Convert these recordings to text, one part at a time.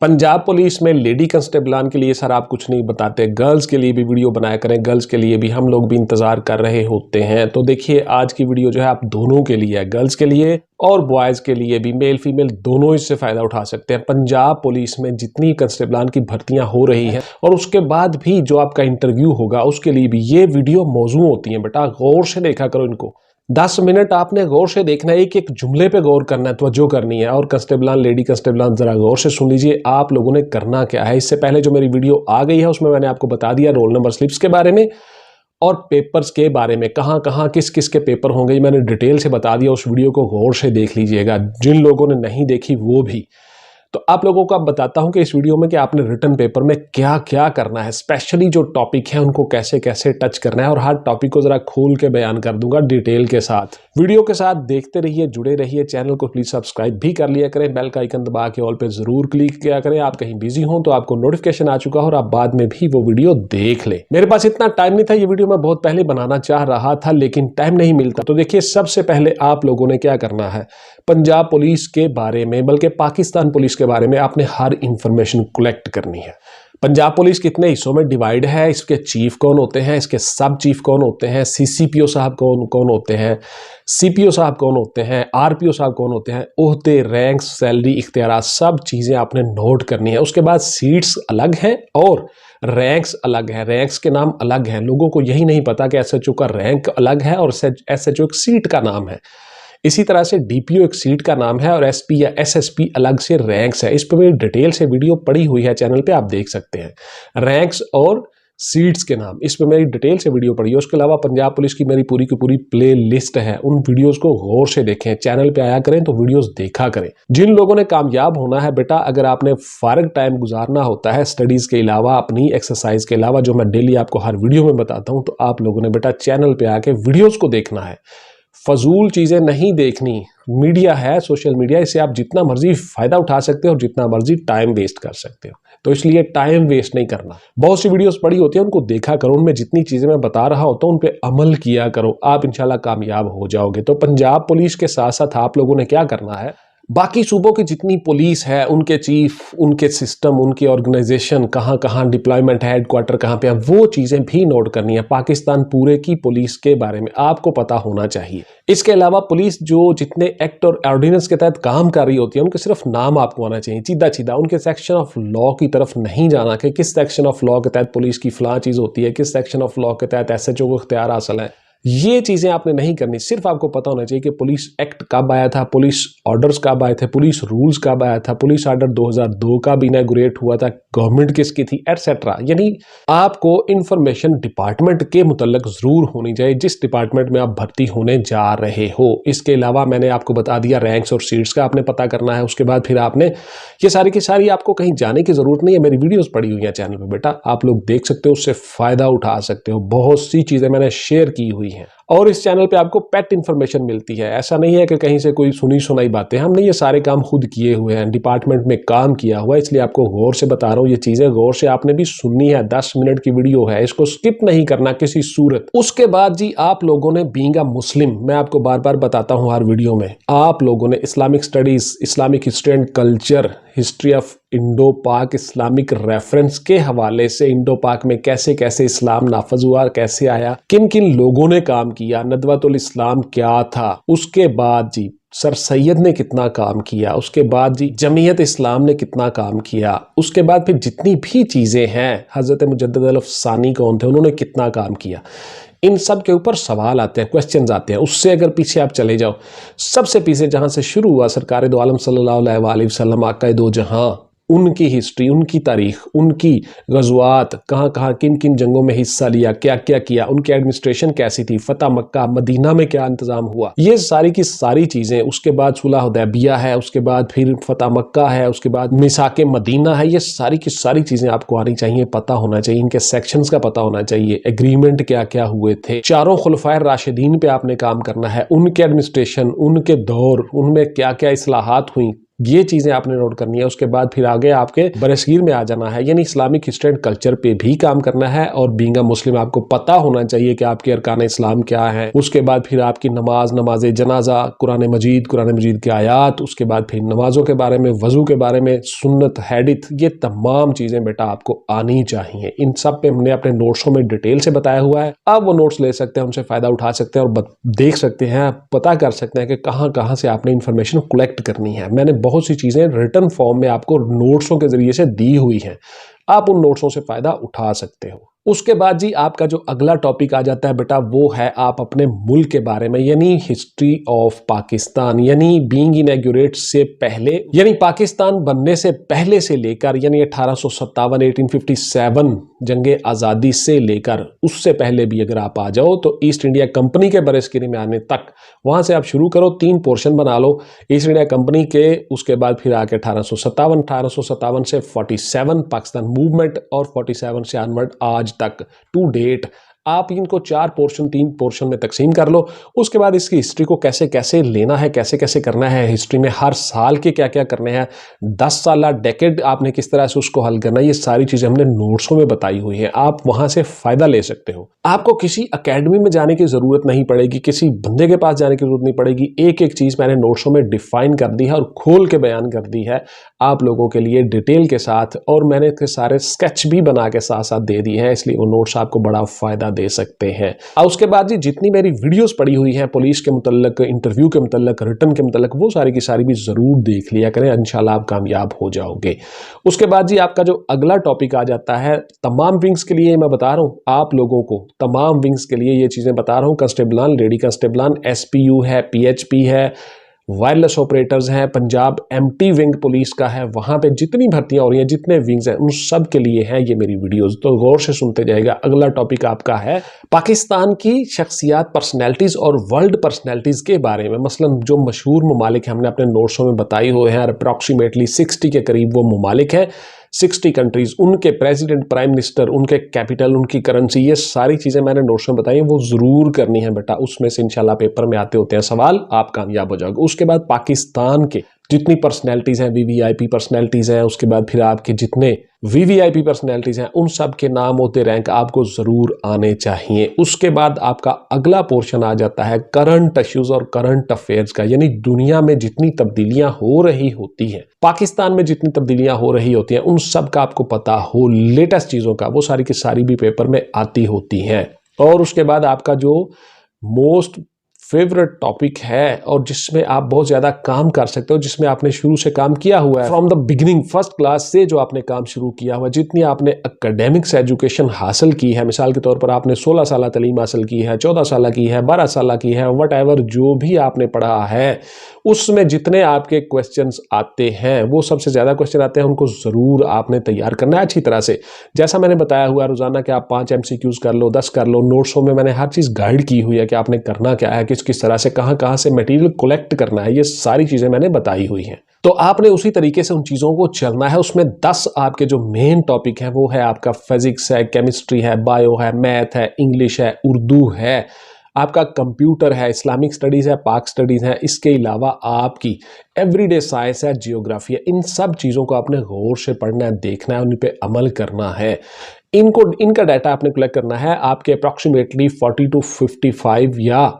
Punjab police में lady कांस्टेबलान के लिए सर आप कुछ नहीं बताते, गर्ल्स के लिए भी वीडियो बनाया करें, गर्ल्स के लिए भी हम लोग भी इंतजार कर रहे होते हैं। तो देखिए आज की वीडियो जो है आप दोनों के लिए है, गर्ल्स के लिए और बॉयज़ के लिए भी, मेल फीमेल दोनों इससे फ़ायदा उठा सकते हैं। पंजाब पुलिस में जितनी कांस्टेबलान की भर्तियां हो रही हैं और उसके बाद भी जो आपका इंटरव्यू होगा उसके लिए भी ये वीडियो मौजूद होती हैं। बेटा गौर से देखा करो इनको, 10 मिनट आपने गौर से देखना है, एक एक जुमले पे गौर करना है, तवज्जो करनी है। और कांस्टेबलान लेडी कांस्टेबलान जरा गौर से सुन लीजिए आप लोगों ने करना क्या है। इससे पहले जो मेरी वीडियो आ गई है उसमें मैंने आपको बता दिया रोल नंबर स्लिप्स के बारे में और पेपर्स के बारे में, कहाँ कहाँ किस किस के पेपर होंगे मैंने डिटेल से बता दिया। उस वीडियो को गौर से देख लीजिएगा, जिन लोगों ने नहीं देखी वो भी। तो आप लोगों को अब बताता हूं कि इस वीडियो में कि आपने रिटन पेपर में क्या क्या करना है, स्पेशली जो टॉपिक है उनको कैसे कैसे टच करना है, और हर टॉपिक को जरा खोल के बयान कर दूंगा डिटेल के साथ। वीडियो के साथ देखते रहिए, जुड़े रहिए। चैनल को प्लीज सब्सक्राइब भी कर लिया करें, बेल का आइकन दबा के ऑल पे जरूर क्लिक किया करें। आप कहीं बिजी हो तो आपको नोटिफिकेशन आ चुका हो और आप बाद में भी वो वीडियो देख ले। मेरे पास इतना टाइम नहीं था, ये वीडियो मैं बहुत पहले बनाना चाह रहा था लेकिन टाइम नहीं मिलता। तो देखिए सबसे पहले आप लोगों ने क्या करना है, पंजाब पुलिस के बारे में बल्कि पाकिस्तान पुलिस के बारे में आपने हर इंफॉर्मेशन कलेक्ट करनी है। पंजाब पुलिस कितने हिस्सों में डिवाइड है, इसके चीफ कौन होते हैं, इसके सब चीफ कौन होते हैं, सीसीपीओ साहब कौन कौन होते हैं, सीपीओ साहब कौन होते हैं, आरपीओ साहब कौन होते हैं, ओहदे, रैंक्स, सैलरी, इख्तियारात, सब चीज़ें आपने नोट करनी है। उसके बाद सीट्स अलग हैं और रैंक्स अलग है, रैंक्स के नाम अलग हैं। लोगों को यही नहीं पता कि एसएचओ का रैंक अलग है और एसएचओ एक सीट का नाम है। इसी तरह से डीपीओ एक सीट का नाम है और एसपी या एसएसपी अलग से रैंक्स है। इस पर मेरी डिटेल से वीडियो पड़ी हुई है चैनल पे, आप देख सकते हैं रैंक्स और सीट्स के नाम, इस पर मेरी डिटेल से वीडियो पड़ी है। उसके अलावा पंजाब पुलिस की मेरी पूरी की पूरी प्ले लिस्ट है, उन वीडियोस को गौर से देखें, चैनल पे आया करें तो वीडियोस देखा करें। जिन लोगों ने कामयाब होना है बेटा, अगर आपने फारग टाइम गुजारना होता है स्टडीज के अलावा, अपनी एक्सरसाइज के अलावा, जो मैं डेली आपको हर वीडियो में बताता हूँ, तो आप लोगों ने बेटा चैनल पे आके वीडियोज को देखना है, फजूल चीजें नहीं देखनी। मीडिया है, सोशल मीडिया, इससे आप जितना मर्जी फायदा उठा सकते हो और जितना मर्जी टाइम वेस्ट कर सकते हो। तो इसलिए टाइम वेस्ट नहीं करना। बहुत सी वीडियोस पड़ी होती है, उनको देखा करो, उनमें जितनी चीजें मैं बता रहा होता हूं उन पे अमल किया करो, आप इंशाल्लाह कामयाब हो जाओगे। तो पंजाब पुलिस के साथ साथ आप लोगों ने क्या करना है, बाकी सूबों की जितनी पुलिस है उनके चीफ, उनके सिस्टम, उनकी ऑर्गेनाइजेशन, कहाँ कहाँ डिप्लॉयमेंट है, हेडक्वार्टर कहाँ पे है, वो चीजें भी नोट करनी है। पाकिस्तान पूरे की पुलिस के बारे में आपको पता होना चाहिए। इसके अलावा पुलिस जो जितने एक्ट और ऑर्डिनेंस के तहत काम कर रही होती है उनके सिर्फ नाम आपको आना चाहिए, सीधा सीधा। उनके सेक्शन ऑफ लॉ की तरफ नहीं जाना कि किस सेक्शन ऑफ लॉ के तहत पुलिस की फलां चीज होती है, किस सेक्शन ऑफ लॉ के तहत एसएचओ को इख्तियार हासिल है, ये चीजें आपने नहीं करनी। सिर्फ आपको पता होना चाहिए कि पुलिस एक्ट कब आया था, पुलिस ऑर्डर्स कब आए थे, पुलिस रूल्स कब आया था, पुलिस ऑर्डर 2002 का भी इनॉग्रेट हुआ था, गवर्नमेंट किसकी थी, एटसेट्रा। यानी आपको इंफॉर्मेशन डिपार्टमेंट के मुतल्लिक जरूर होनी चाहिए जिस डिपार्टमेंट में आप भर्ती होने जा रहे हो। इसके अलावा मैंने आपको बता दिया रैंक्स और सीट्स का आपने पता करना है। उसके बाद फिर आपने ये सारी की सारी, आपको कहीं जाने की जरूरत नहीं है, मेरी वीडियोस पड़ी हुई है चैनल पे बेटा, आप लोग देख सकते हो, उससे फायदा उठा सकते हो। बहुत सी चीजें मैंने शेयर की हुई हैं और इस चैनल पे आपको पेट इंफॉर्मेशन मिलती है। ऐसा नहीं है कि कहीं से कोई सुनी सुनाई बातें, हमने ये सारे काम खुद किए हुए हैं, डिपार्टमेंट में काम किया हुआ है, इसलिए आपको गौर से बता रहा हूँ। ये चीजें गौर से आपने भी सुननी है, 10 मिनट की वीडियो है, इसको स्किप नहीं करना किसी सूरत। उसके बाद जी आप लोगों ने बीइंग अ मुस्लिम, मैं आपको बार बार बताता हूँ हर वीडियो में, आप लोगों ने Islamic studies, Islamic history and culture, history of Indo पाक, इस्लामिक रेफरेंस के हवाले से इंडो पाक में कैसे कैसे इस्लाम नाफज हुआ, कैसे आया, किन किन लोगों ने काम किया, नदवतुल इस्लाम क्या था, उसके बाद जी सर सैयद ने कितना काम किया, उसके बाद जी जमीयत इस्लाम ने कितना काम किया, उसके बाद फिर जितनी भी चीजें हैं, हजरत मुजद्दिद अल-अफ़सानी कौन थे, उन्होंने कितना काम किया, इन सब के ऊपर सवाल आते हैं, क्वेश्चंस आते हैं। उससे अगर पीछे आप चले जाओ, सबसे पीछे जहां से शुरू हुआ सरकार दो आलम सल्लल्लाहु अलैहि वसल्लम, आका दो जहां, उनकी हिस्ट्री, उनकी तारीख, उनकी गज़वात, कहाँ कहाँ किन किन जंगों में हिस्सा लिया, क्या क्या किया, उनकी एडमिनिस्ट्रेशन कैसी थी, फतह मक्का, मदीना में क्या इंतजाम हुआ, ये सारी की सारी चीज़ें। उसके बाद सुलह हुदैबिया है, उसके बाद फिर फतह मक्का है, उसके बाद मिसाके मदीना है, ये सारी की सारी चीज़ें आपको आनी चाहिए, पता होना चाहिए, इनके सेक्शंस का पता होना चाहिए, एग्रीमेंट क्या क्या हुए थे, चारों खुलफाए राशिदीन पे आपने काम करना है, उनके एडमिनिस्ट्रेशन, उनके दौर, उनमें क्या क्या इस्लाहात हुई, ये चीजें आपने नोट करनी है। उसके बाद फिर आगे आपके बरसगीर में आ जाना है, यानी इस्लामिक हिस्ट्री एंड कल्चर पे भी काम करना है। और बीइंग अ मुस्लिम आपको पता होना चाहिए कि आपके अरकान इस्लाम क्या है। उसके बाद फिर आपकी नमाज, नमाज जनाजा, कुरान मजीद के आयात, उसके बाद फिर नमाजों के बारे में, वजू के बारे में, सुन्नत, हैडिथ, ये तमाम चीजें बेटा आपको आनी चाहिए। इन सब पे हमने अपने नोट्सों में डिटेल से बताया हुआ है। आप वो नोट्स ले सकते हैं, उनसे फायदा उठा सकते हैं और देख सकते हैं, पता कर सकते हैं कि कहां कहां से आपने इंफॉर्मेशन कलेक्ट करनी है। मैंने बहुत सी चीजें रिटन फॉर्म में आपको नोट्सों के जरिए से दी हुई हैं, आप उन नोट्सों से फायदा उठा सकते हो। उसके बाद जी आपका जो अगला टॉपिक आ जाता है बेटा, वो है आप अपने मुल्क के बारे में, यानी हिस्ट्री ऑफ पाकिस्तान, यानी बीइंग इनॉग्रेट से पहले, यानी पाकिस्तान बनने से पहले से लेकर, यानी 1857 1857 जंगे आज़ादी से लेकर उससे पहले भी अगर आप आ जाओ तो ईस्ट इंडिया कंपनी के बरसगीरी में आने तक, वहां से आप शुरू करो, 3 पोर्शन बना लो ईस्ट इंडिया कंपनी के। उसके बाद फिर आके 1857 से 47 पाकिस्तान मूवमेंट, और 47 से ऑनवर्ड आज तक टू डेट। आप इनको 4 पोर्शन 3 पोर्शन में तकसीम कर लो। उसके बाद इसकी हिस्ट्री को कैसे कैसे लेना है, कैसे कैसे करना है, हिस्ट्री में हर साल के क्या क्या करने हैं, 10 साल डेकेड आपने किस तरह से उसको हल करना है, ये सारी चीजें हमने नोट्सों में बताई हुई हैं। आप वहां से फायदा ले सकते हो। आपको किसी अकेडमी में जाने की जरूरत नहीं पड़ेगी, किसी बंदे के पास जाने की जरूरत नहीं पड़ेगी। एक एक चीज मैंने नोट्सों में डिफाइन कर दी है और खोल के बयान कर दी है आप लोगों के लिए डिटेल के साथ, और मैंने इसके सारे स्केच भी बना के साथ साथ दे दी है, इसलिए वो नोट्स आपको बड़ा फायदा दे सकते हैं। और उसके बाद जी जितनी मेरी वीडियोस पड़ी हुई हैं पुलिस के मुतल्लिक, इंटरव्यू के मुतल्लिक, रिटर्न के मुतल्लिक, वो सारी की सारी भी जरूर देख लिया करें, इंशाल्लाह आप कामयाब हो जाओगे। उसके बाद जी आपका जो अगला टॉपिक आ जाता है, तमाम विंग्स के लिए मैं बता रहा हूं आप लोगों को, तमाम विंग्स के लिए ये चीजें बता रहा हूं। कांस्टेबलान, लेडी कांस्टेबलान, एसपीयू है, पीएचपी है, वायरलेस ऑपरेटर्स हैं, पंजाब एमटी विंग पुलिस का है, वहां पे जितनी भर्तियां हो रही हैं, जितने विंग्स हैं, उन सब के लिए हैं ये मेरी वीडियोस, तो गौर से सुनते जाएगा। अगला टॉपिक आपका है पाकिस्तान की शख्सियात, पर्सनैलिटीज और वर्ल्ड पर्सनैलिटीज के बारे में। मसलन जो मशहूर ममालिक हमने अपने नोट्सों में बताए हुए हैं, अप्रॉक्सीमेटली 60 के करीब वो ममालिक हैं, 60 कंट्रीज, उनके प्रेसिडेंट, प्राइम मिनिस्टर, उनके कैपिटल, उनकी करेंसी, ये सारी चीजें मैंने नोट्स में बताई हैं, वो जरूर करनी है बेटा। उसमें से इंशाल्लाह पेपर में आते होते हैं सवाल, आप कामयाब हो जाओगे। उसके बाद पाकिस्तान के जितनी पर्सनैलिटीज हैं, वीवीआईपी पर्सनैलिटीज हैं, उसके बाद फिर आपके जितने वीवीआईपी पर्सनैलिटीज हैं, उन सब के नाम होते रैंक आपको जरूर आने चाहिए। उसके बाद आपका अगला पोर्शन आ जाता है करंट इश्यूज और करंट अफेयर्स का, यानी दुनिया में जितनी तब्दीलियां हो रही होती हैं, पाकिस्तान में जितनी तब्दीलियां हो रही होती हैं, उन सब का आपको पता हो, लेटेस्ट चीजों का, वो सारी की सारी भी पेपर में आती होती हैं। और उसके बाद आपका जो मोस्ट फेवरेट टॉपिक है और जिसमें आप बहुत ज्यादा काम कर सकते हो, जिसमें आपने शुरू से काम किया हुआ है, from the beginning, first class से जो आपने काम शुरू किया हुआ है, जितनी आपने एकेडमिक्स एजुकेशन हासिल की है, मिसाल के तौर पर आपने 16 साल तालीम हासिल की है, 14 साल की है, 12 साल की है, वट एवर जो भी आपने पढ़ा है, उसमें जितने आपके क्वेश्चंस आते हैं, वो सबसे ज्यादा क्वेश्चन आते हैं, उनको जरूर आपने तैयार करना है अच्छी तरह से। जैसा मैंने बताया हुआ रोजाना कि आप 5 MCQs कर लो, 10 कर लो, नोट्सों में मैंने हर चीज गाइड की हुई है कि आपने करना क्या है, किस तरह से कहां से मटेरियल कलेक्ट करना है, ये सारी चीजें मैंने बताई हुई हैं। तो आपने उसी तरीके से उन चीजों को चलना है। उसमें 10 आपके जो मेन टॉपिक है वो है आपका फिजिक्स है, केमिस्ट्री है, बायो है, मैथ है, इंग्लिश है, उर्दू है, आपका कंप्यूटर है, इस्लामिक स्टडीज है, पाक स्टडीज है, इसके अलावा आपकी एवरीडे साइंस है, जियोग्राफी है। इन सब चीजों को आपने गौर से पढ़ना है, देखना है, उन पे अमल करना है। इनका डाटा आपने कलेक्ट करना है। आपके अप्रॉक्सीमेटली 40 to 55 या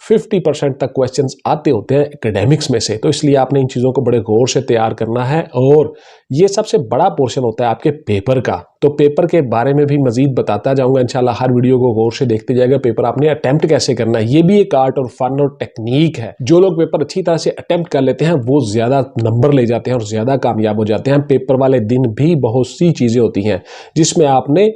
50% तक क्वेश्चंस आते होते हैं एकेडमिक्स में से, तो इसलिए आपने इन चीज़ों को बड़े गौर से तैयार करना है। और ये सबसे बड़ा पोर्शन होता है आपके पेपर का, तो पेपर के बारे में भी मजीद बताता जाऊंगा इंशाल्लाह। हर वीडियो को गौर से देखते जाएगा, पेपर आपने अटेम्प्ट कैसे करना है, ये भी एक आर्ट और फन और टेक्निक है। जो लोग पेपर अच्छी तरह से अटेम्प्ट कर लेते हैं वो ज्यादा नंबर ले जाते हैं और ज्यादा कामयाब हो जाते हैं। पेपर वाले दिन भी बहुत सी चीजें होती हैं जिसमें आपने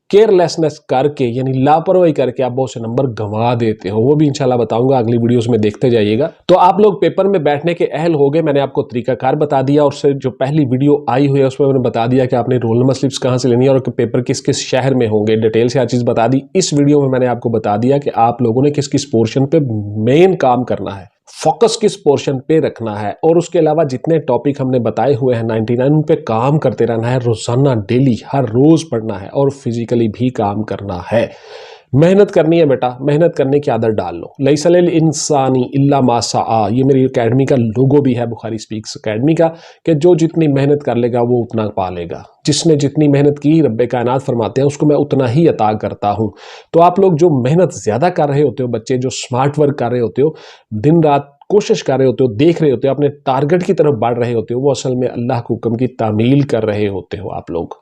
केयरलेसनेस करके, यानी लापरवाही करके आप बहुत से नंबर गंवा देते हो, वो भी इंशाल्लाह बताऊंगा, अगली वीडियोस में देखते जाइएगा। तो आप लोग पेपर में बैठने के अहल हो गए, मैंने आपको तरीकाकार बता दिया, और से जो पहली वीडियो आई हुई है उसमें मैंने बता दिया कि आपने रोल नंबर स्लिप्स कहां से लेनी है और पेपर किस किस शहर में होंगे, डिटेल से हर चीज बता दी। इस वीडियो में मैंने आपको बता दिया कि आप लोगों ने किस किस पोर्शन पे मेन काम करना है, फोकस किस पोर्शन पे रखना है, और उसके अलावा जितने टॉपिक हमने बताए हुए हैं 99, उन पे काम करते रहना है, रोजाना डेली हर रोज पढ़ना है और फिजिकली भी काम करना है। मेहनत करनी है बेटा, मेहनत करने की आदत डाल लो। लैसल इंसानी इल्ला मा सआ, ये मेरी अकेडमी का लोगो भी है, बुखारी स्पीक्स अकेडमी का, कि जो जितनी मेहनत कर लेगा वो उतना पा लेगा। जिसने जितनी मेहनत की, रब्बे कायनात फरमाते हैं, उसको मैं उतना ही अता करता हूँ। तो आप लोग जो मेहनत ज़्यादा कर रहे होते हो, बच्चे जो स्मार्ट वर्क कर रहे होते हो, दिन रात कोशिश कर रहे होते हो, देख रहे होते हो, अपने टारगेट की तरफ बढ़ रहे होते हो, वो असल में अल्लाह के हुक्म की तामील कर रहे होते हो आप लोग।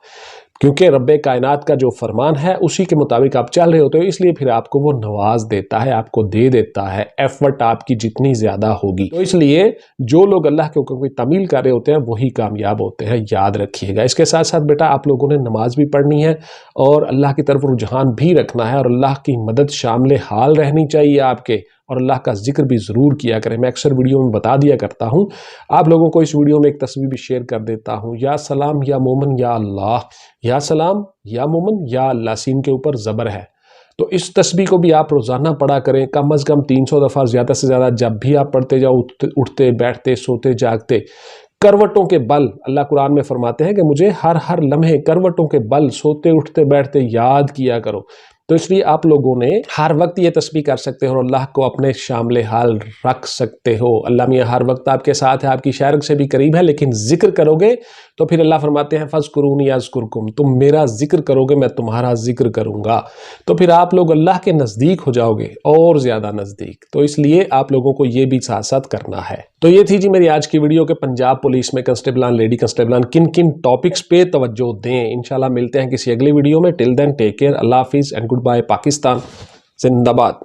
क्योंकि रब्बे कायनात का जो फरमान है उसी के मुताबिक आप चल रहे होते हो, इसलिए फिर आपको वो नवाज देता है, आपको दे देता है, एफर्ट आपकी जितनी ज़्यादा होगी। तो इसलिए जो लोग अल्लाह के हुक्म की तामील कर रहे होते हैं वही कामयाब होते हैं, याद रखिएगा। इसके साथ साथ बेटा आप लोगों ने नमाज भी पढ़नी है और अल्लाह की तरफ रुझान भी रखना है, और अल्लाह की मदद शामिल हाल रहनी चाहिए आपके, और अल्लाह का जिक्र भी ज़रूर किया करें। मैं अक्सर वीडियो में बता दिया करता हूँ आप लोगों को, इस वीडियो में एक तस्वीर भी शेयर कर देता हूँ। या सलाम या मोमन या अल्लाह, या सलाम या मोमन या अल्लाह, सीन के ऊपर ज़बर है। तो इस तस्बीह को भी आप रोज़ाना पढ़ा करें, कम अज़ कम 300 दफ़ा, ज़्यादा से ज़्यादा जब भी आप पढ़ते जाओ, उठते बैठते सोते जागते, करवटों के बल। अल्लाह कुरान में फरमाते हैं कि मुझे हर हर लम्हे करवटों के बल, सोते उठते बैठते याद किया करो। तो इसलिए आप लोगों ने हर वक्त ये तस्बीह कर सकते हो और अल्लाह को अपने शामिल हाल रख सकते हो। अल्लाह मियाँ हर वक्त आपके साथ है, आपकी शायरक से भी करीब है, लेकिन जिक्र करोगे तो फिर अल्लाह फरमाते हैं फ़ज़्कुरूनी अज़्कुरकुम, तुम मेरा जिक्र करोगे मैं तुम्हारा जिक्र करूँगा। तो फिर आप लोग अल्लाह के नज़दीक हो जाओगे, और ज़्यादा नज़दीक। तो इसलिए आप लोगों को ये भी साथ साथ करना है। तो ये थी जी मेरी आज की वीडियो के पंजाब पुलिस में कांस्टेबलान, लेडी कांस्टेबलान किन किन टॉपिक्स पे तवज्जो दें। इंशाल्लाह मिलते हैं किसी अगली वीडियो में। टिल देन टेक केयर, अल्लाह हाफिज़ एंड गुड बाय। पाकिस्तान जिंदाबाद।